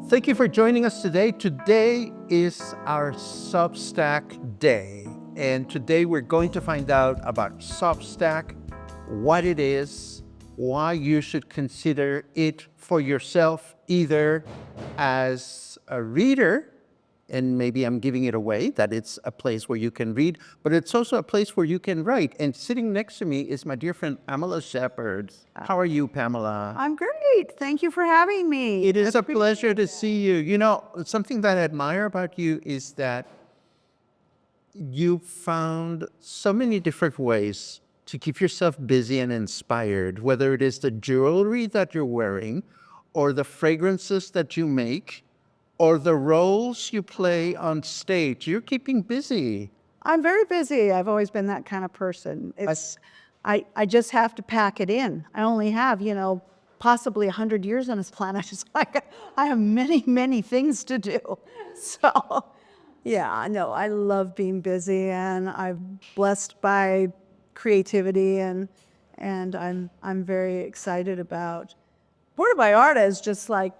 Thank you for joining us today. Today is our Substack day. And today we're going to find out about Substack, what it is, why you should consider it for yourself, either as a reader, and maybe I'm giving it away, that it's a place where you can read, but it's also a place where you can write. And sitting next to me is my dear friend, Pamela Sheppard. How are you, Pamela? I'm great. Thank you for having me. It is a pleasure to see you. You know, something that I admire about you is that you found so many different ways to keep yourself busy and inspired, whether it is the jewelry that you're wearing, or the fragrances that you make, or the roles you play on stage. You're keeping busy. I'm very busy. I've always been that kind of person. I just have to pack it in. I only have, possibly 100 years on this planet. It's like I have many, many things to do. So, yeah, no, I love being busy, and I'm blessed by creativity, and I'm very excited about Puerto Vallarta is just like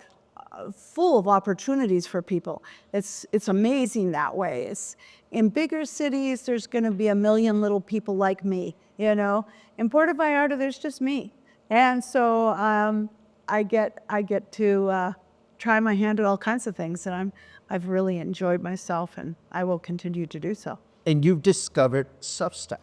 full of opportunities for people. It's amazing that way. It's in bigger cities, there's going to be a million little people like me, In Puerto Vallarta, there's just me, and so I get to try my hand at all kinds of things, and I've really enjoyed myself, and I will continue to do so. And you've discovered Substack.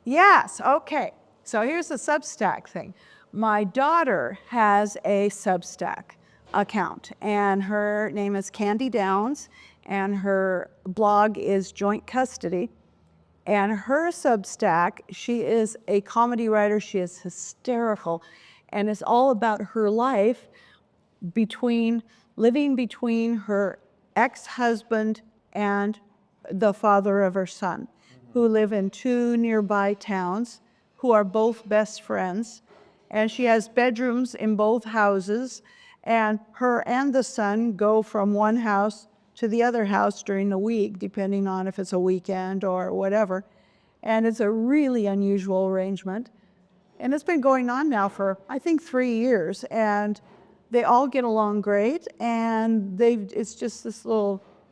Yes. Okay. So here's the Substack thing. My daughter has a Substack account, and her name is Candy Downs, and her blog is Joint Custody. And her Substack, she is a comedy writer. She is hysterical, and it's all about her life living between her ex-husband and the father of her son, who live in two nearby towns, who are both best friends. And she has bedrooms in both houses, and her and the son go from one house to the other house during the week, depending on if it's a weekend or whatever. And it's a really unusual arrangement. And it's been going on now for, I think, 3 years. And they all get along great, and it's just this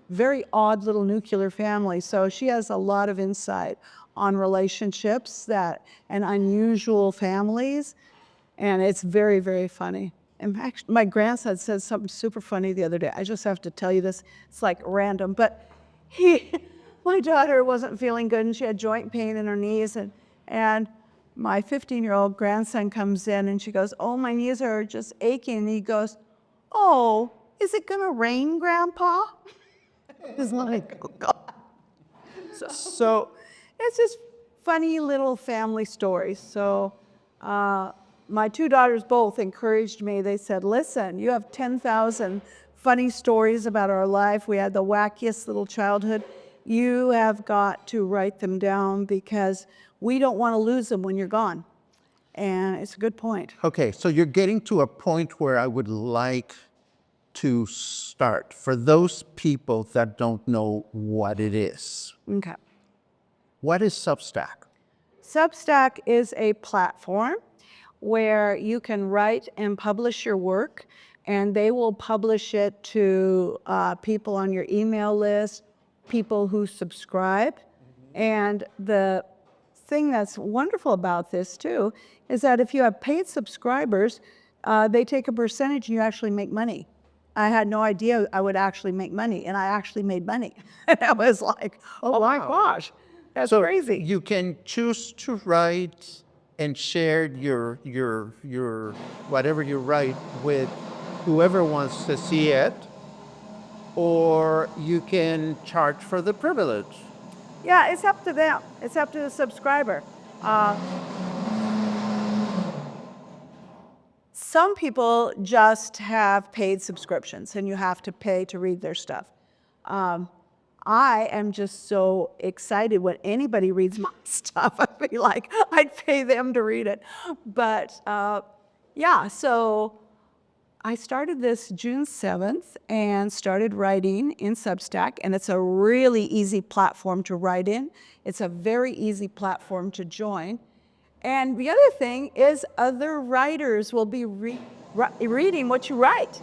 very odd little nuclear family. So she has a lot of insight on relationships and unusual families. And it's very, very funny. And actually, my grandson said something super funny the other day. I just have to tell you this. It's like random. But my daughter wasn't feeling good, and she had joint pain in her knees. And my 15-year-old grandson comes in, and she goes, "Oh, my knees are just aching." And he goes, "Oh, is it going to rain, Grandpa?" It's like, oh, God. So it's just funny little family stories. So my two daughters both encouraged me. They said, "Listen, you have 10,000 funny stories about our life. We had the wackiest little childhood. You have got to write them down, because we don't want to lose them when you're gone." And it's a good point. Okay, so you're getting to a point where I would like to start for those people that don't know what it is. Okay. What is Substack? Substack is a platform where you can write and publish your work, and they will publish it to people on your email list, people who subscribe. And the thing that's wonderful about this too is that if you have paid subscribers, they take a percentage and you actually make money. I had no idea I would actually make money, and I actually made money. And I was like, oh my gosh, that's crazy. You can choose to write and share your whatever you write with whoever wants to see it, or you can charge for the privilege. Yeah, it's up to them. It's up to the subscriber. Some people just have paid subscriptions, and you have to pay to read their stuff. I am just so excited when anybody reads my stuff. I'd be like, I'd pay them to read it. But yeah, so I started this June 7th and started writing in Substack, and it's a really easy platform to write in. It's a very easy platform to join. And the other thing is other writers will be reading what you write.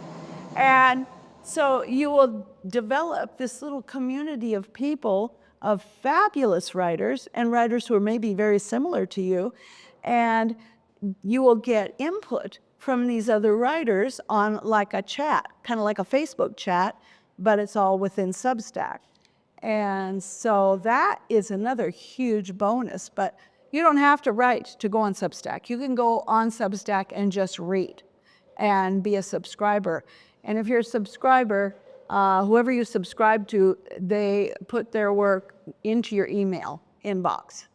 And So you will develop this little community of people, of fabulous writers and writers who are maybe very similar to you, and you will get input from these other writers on like a chat, kind of like a Facebook chat, but it's all within Substack. And so that is another huge bonus, but you don't have to write to go on Substack. You can go on Substack and just read and be a subscriber. And if you're a subscriber, whoever you subscribe to, they put their work into your email inbox.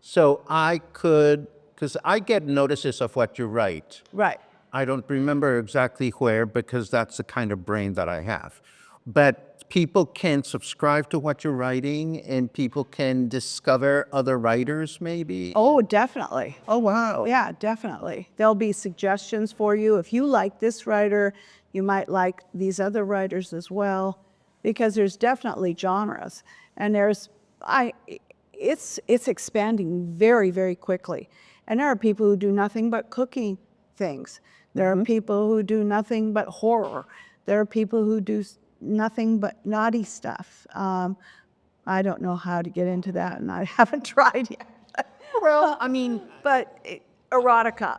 So I could, because I get notices of what you write. Right. I don't remember exactly where because that's the kind of brain that I have. But people can subscribe to what you're writing and people can discover other writers maybe. Oh, definitely. Oh, wow. Yeah, definitely. There'll be suggestions for you. If you like this writer, you might like these other writers as well, because there's definitely genres. And it's expanding very, very quickly. And there are people who do nothing but cooking things. There are people who do nothing but horror. There are people who do nothing but naughty stuff. I don't know how to get into that, and I haven't tried yet. Well, I mean, But erotica.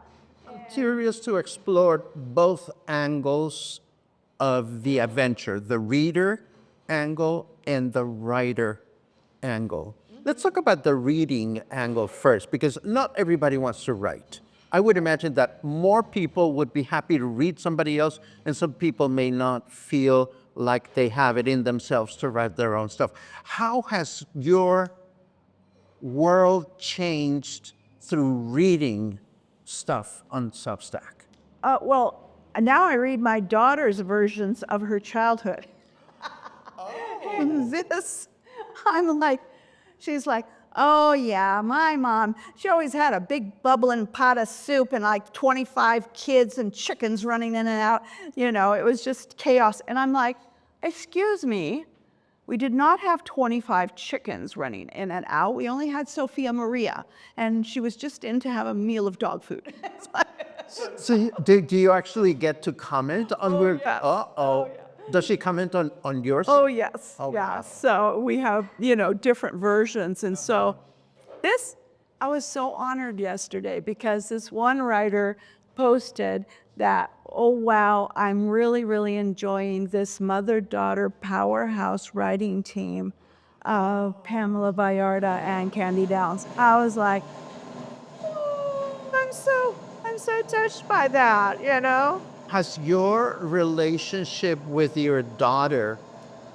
curious to explore both angles of the adventure, the reader angle and the writer angle. Let's talk about the reading angle first, because not everybody wants to write. I would imagine that more people would be happy to read somebody else, and some people may not feel like they have it in themselves to write their own stuff. How has your world changed through reading stuff on Substack? Well, now I read my daughter's versions of her childhood. This, I'm like, she's like, oh yeah, my mom, she always had a big bubbling pot of soup and like 25 kids and chickens running in and out. You know, it was just chaos. And I'm like, excuse me, we did not have 25 chickens running in and out. We only had Sophia Maria, and she was just in to have a meal of dog food. So do you actually get to comment on where? yes. Uh-oh. Does she comment on yours? Oh, yes. Oh, yeah. wow. So we have, different versions. And so I was so honored yesterday because this one writer posted that, oh, wow, I'm really, really enjoying this mother-daughter powerhouse writing team of Pamela Vallarta and Candy Downs. I was like, oh, I'm so touched by that, Has your relationship with your daughter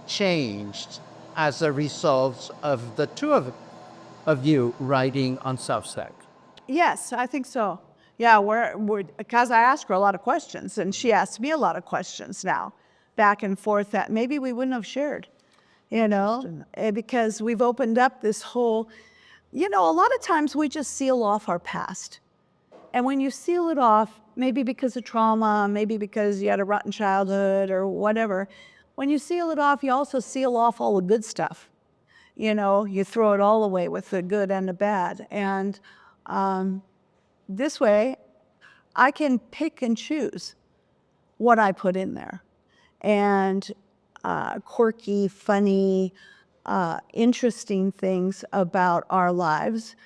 changed as a result of the two of you writing on Substack? Yes, I think so. Yeah, because I ask her a lot of questions, and she asks me a lot of questions now, back and forth that maybe we wouldn't have shared, because we've opened up this whole, a lot of times we just seal off our past. And when you seal it off, maybe because of trauma, maybe because you had a rotten childhood or whatever, when you seal it off, you also seal off all the good stuff. You throw it all away with the good and the bad. And this way, I can pick and choose what I put in there. And quirky, funny, interesting things about our lives,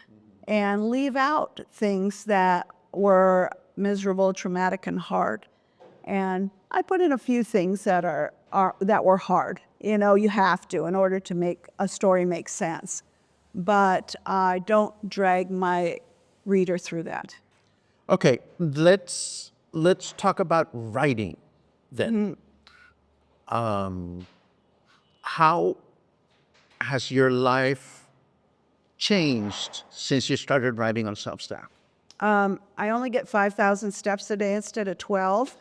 and leave out things that were miserable, traumatic, and hard. And I put in a few things that that were hard. You have to in order to make a story make sense. But I don't drag my reader through that. Okay, let's talk about writing then. How has your life changed since you started writing on Substack? I only get 5,000 steps a day instead of 12.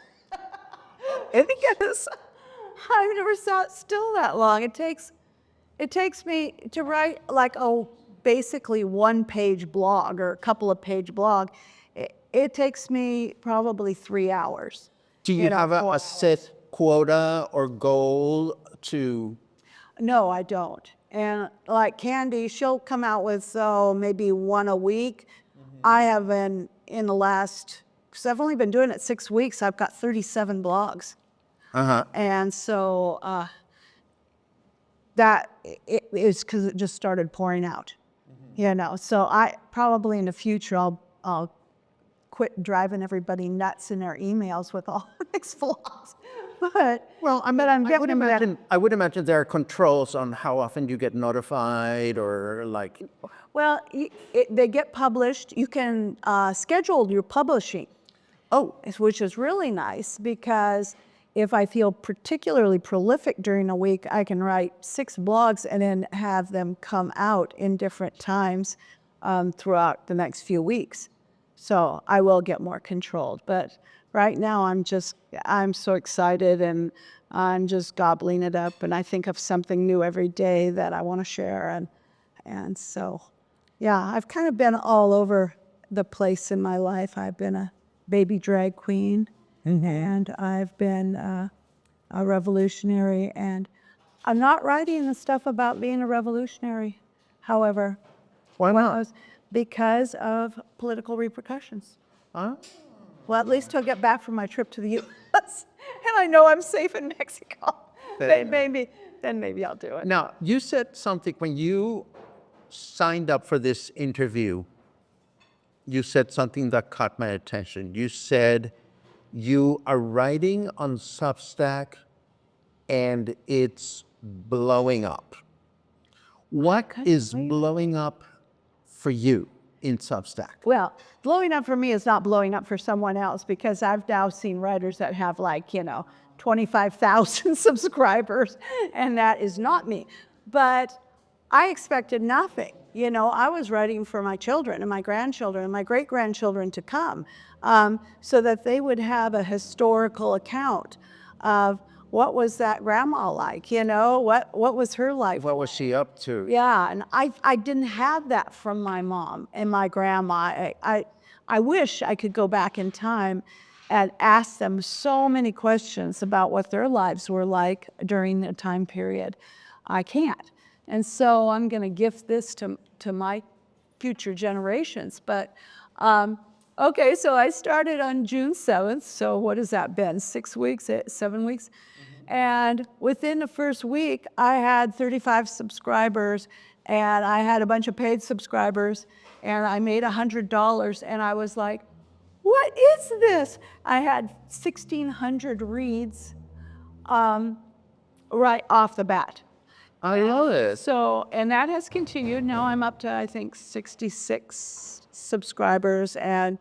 Because I've never sat still that long. It takes me to write like basically one-page blog or a couple of page blog. It takes me probably 3 hours. Do you have a set quota or goal to? No, I don't. And like Candy, she'll come out with maybe one a week. I have been in the last, because I've only been doing it 6 weeks, I've got 37 blogs. And so that it is because it just started pouring out, So I probably in the future I'll quit driving everybody nuts in their emails with all these flaws. But I'm getting them that. I would imagine there are controls on how often you get notified or like. Well, they get published. You can schedule your publishing. Oh, Which is really nice because if I feel particularly prolific during a week, I can write 6 blogs and then have them come out in different times throughout the next few weeks. So I will get more controlled. But right now I'm so excited and I'm just gobbling it up. And I think of something new every day that I want to share. And so, yeah, I've kind of been all over the place in my life. I've been a baby drag queen, and I've been a revolutionary, and I'm not writing the stuff about being a revolutionary, however. why not? Because of political repercussions. Huh? Well, at least till I get back from my trip to the U.S. and I know I'm safe in Mexico. Then maybe I'll do it. Now, you said something when you signed up for this interview. You said something that caught my attention. You said you are writing on Substack and it's blowing up. What is blowing up for you in Substack? Well, blowing up for me is not blowing up for someone else because I've now seen writers that have 25,000 subscribers, and that is not me. But I expected nothing. I was writing for my children and my grandchildren and my great-grandchildren to come so that they would have a historical account of what was that grandma like, what was her life. What was she up to? Yeah, and I didn't have that from my mom and my grandma. I wish I could go back in time and ask them so many questions about what their lives were like during the time period. I can't. And so I'm going to gift this to my future generations. But, okay, so I started on June 7th. So what has that been, 6 weeks, 7 weeks? And within the first week, I had 35 subscribers, and I had a bunch of paid subscribers, and I made $100, and I was like, what is this? I had 1,600 reads right off the bat. I love it. So, and that has continued. Now I'm up to, I think, 66 subscribers, and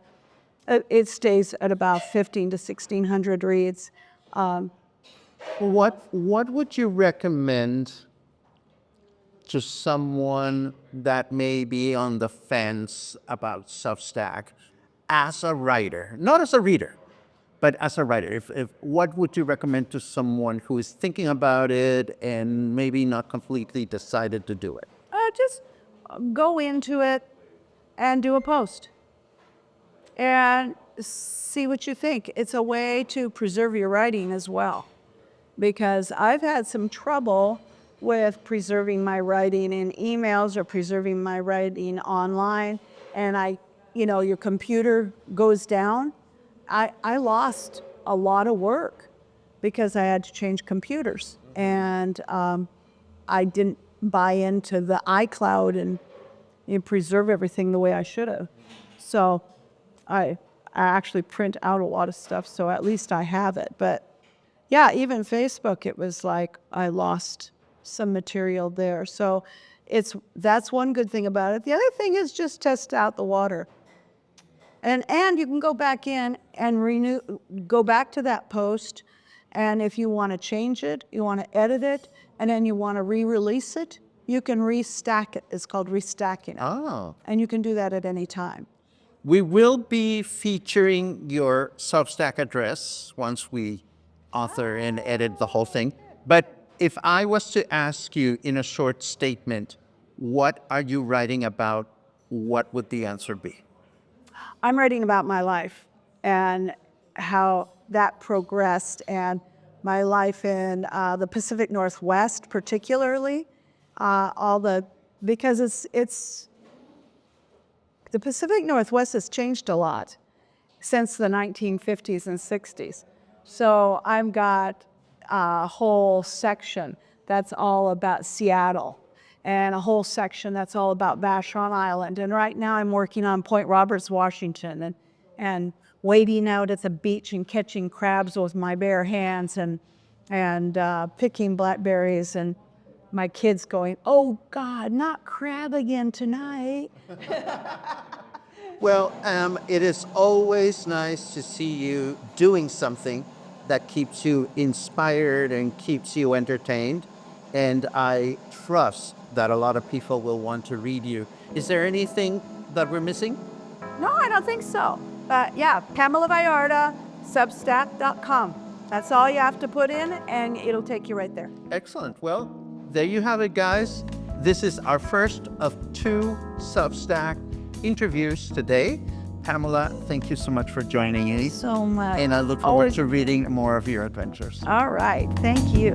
it stays at about 15 to 1,600 reads. What would you recommend to someone that may be on the fence about Substack as a writer, not as a reader, but as a writer? If what would you recommend to someone who is thinking about it and maybe not completely decided to do it? Just go into it and do a post and see what you think. It's a way to preserve your writing as well, because I've had some trouble with preserving my writing in emails or preserving my writing online, and your computer goes down. I lost a lot of work because I had to change computers, and I didn't buy into the iCloud and preserve everything the way I should have. So I actually print out a lot of stuff, so at least I have it. But yeah, even Facebook, it was like I lost some material there. So that's one good thing about it. The other thing is just test out the water. And you can go back in and go back to that post, and if you want to change it, you want to edit it, and then you want to re-release it, you can restack it. It's called restacking it. Oh. And you can do that at any time. We will be featuring your Substack address once we author and edit the whole thing. But if I was to ask you in a short statement, what are you writing about, what would the answer be? I'm writing about my life and how that progressed, and my life in the Pacific Northwest particularly, because it's the Pacific Northwest has changed a lot since the 1950s and 60s. So I've got a whole section that's all about Seattle, and a whole section that's all about Vashon Island. And right now I'm working on Point Roberts, Washington, and wading out at the beach and catching crabs with my bare hands, and picking blackberries, and my kids going, "Oh God, not crab again tonight." Well, it is always nice to see you doing something that keeps you inspired and keeps you entertained. And I trust that a lot of people will want to read you. Is there anything that we're missing? No, I don't think so. But yeah, Pamela Vallarta, Substack.com. That's all you have to put in, and it'll take you right there. Excellent. Well, there you have it, guys. This is our first of 2 Substack interviews today. Pamela, thank you so much for joining me. So much. And I look forward to reading more of your adventures. All right. Thank you.